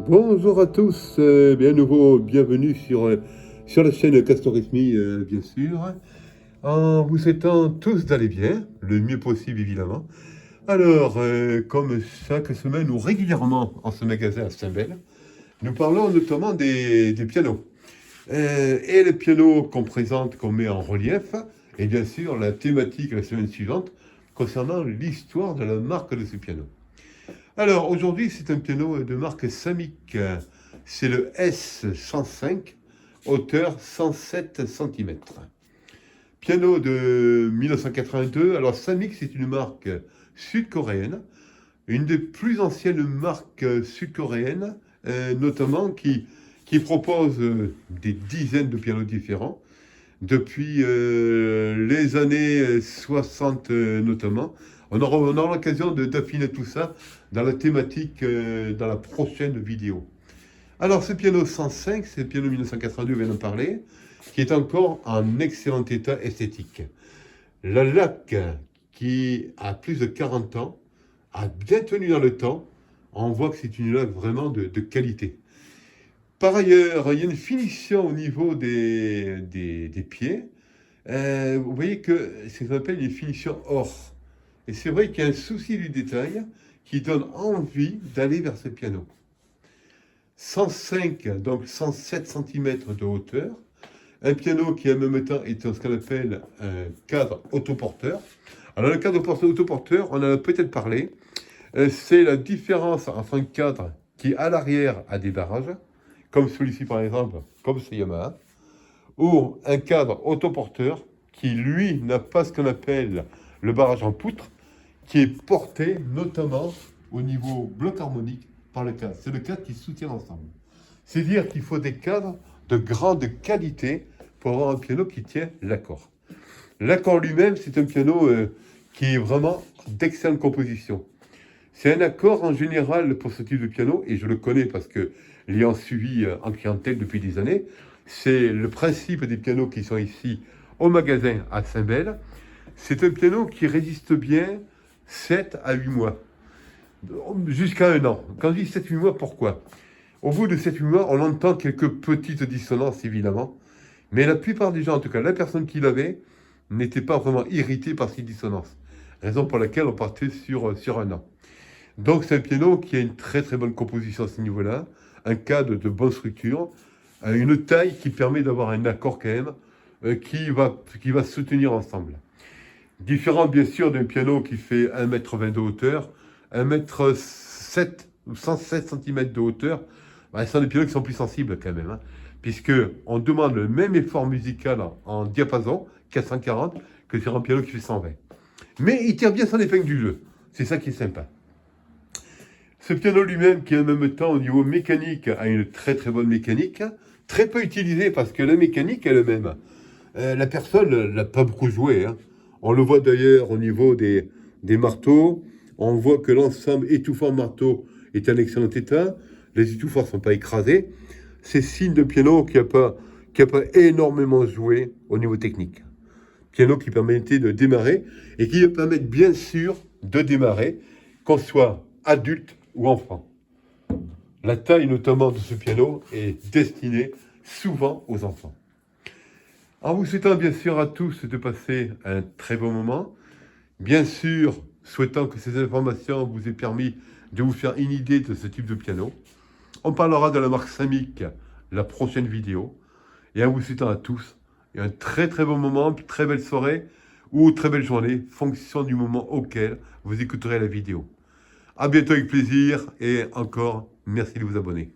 Bonjour à tous, bien nouveau, bienvenue sur la chaîne Castorisme, bien sûr. En vous souhaitant tous d'aller bien, le mieux possible évidemment. Alors, comme chaque semaine ou régulièrement en ce magasin à Saint-Bel, nous parlons notamment des pianos. Et les pianos qu'on présente, qu'on met en relief, et bien sûr la thématique la semaine suivante concernant l'histoire de la marque de ce piano. Alors aujourd'hui, c'est un piano de marque Samick. C'est le S105, hauteur 107 cm. Piano de 1982. Alors Samick, c'est une marque sud-coréenne, une des plus anciennes marques sud-coréennes, notamment qui propose des dizaines de pianos différents depuis les années 60 notamment. On aura l'occasion d'affiner tout ça dans la thématique, dans la prochaine vidéo. Alors ce piano 105, c'est le piano 1982, on vient d'en parler, qui est encore en excellent état esthétique. La laque, qui a plus de 40 ans, a bien tenu dans le temps. On voit que c'est une laque vraiment de qualité. Par ailleurs, il y a une finition au niveau des pieds. Vous voyez que c'est ce qu'on appelle une finition or. Et c'est vrai qu'il y a un souci du détail qui donne envie d'aller vers ce piano. 105, donc 107 cm de hauteur. Un piano qui en même temps est ce qu'on appelle un cadre autoporteur. Alors le cadre autoporteur, on en a peut-être parlé. C'est la différence entre un cadre qui à l'arrière a des barrages, comme celui-ci par exemple, comme ce Yamaha, ou un cadre autoporteur qui lui n'a pas ce qu'on appelle le barrage en poutre, qui est porté notamment au niveau bloc harmonique par le cadre. C'est le cadre qui soutient l'ensemble. C'est-à-dire qu'il faut des cadres de grande qualité pour avoir un piano qui tient l'accord. L'accord lui-même, c'est un piano qui est vraiment d'excellente composition. C'est un accord en général pour ce type de piano, et je le connais parce que l'ayant suivi en clientèle depuis des années, c'est le principe des pianos qui sont ici au magasin à Saint-Bel. C'est un piano qui résiste bien 7 à 8 mois, jusqu'à 1 an. Quand je dis 7-8 mois, pourquoi? Au bout de 7-8 mois, on entend quelques petites dissonances, évidemment, mais la plupart des gens, en tout cas la personne qui l'avait, n'était pas vraiment irritée par ces dissonances. Raison pour laquelle on partait sur 1 an. Donc c'est un piano qui a une très très bonne composition à ce niveau-là, un cadre de bonne structure, une taille qui permet d'avoir un accord quand même, qui va se tenir ensemble. Différent bien sûr d'un piano qui fait 1,20 m de hauteur, 1,07 m ou 107 cm de hauteur, ce sont des pianos qui sont plus sensibles quand même, puisque on demande le même effort musical en diapason, 440, que sur un piano qui fait 120. Mais il tire bien son épingle du jeu, c'est ça qui est sympa. Ce piano lui-même, qui en même temps au niveau mécanique a une très très bonne mécanique, très peu utilisée parce que la mécanique elle-même, la personne n'a pas beaucoup joué. On le voit d'ailleurs au niveau des marteaux. On voit que l'ensemble étouffant marteau est en excellent état. Les étouffants ne sont pas écrasés. C'est signe de piano qui n'a pas énormément joué au niveau technique. Piano qui permettait de démarrer et qui permet bien sûr de démarrer, qu'on soit adulte ou enfant. La taille notamment de ce piano est destinée souvent aux enfants. En vous souhaitant bien sûr à tous de passer un très bon moment, bien sûr souhaitant que ces informations vous aient permis de vous faire une idée de ce type de piano. On parlera de la marque Samick la prochaine vidéo, et en vous souhaitant à tous un très très bon moment, très belle soirée ou très belle journée, fonction du moment auquel vous écouterez la vidéo. À bientôt avec plaisir, et encore merci de vous abonner.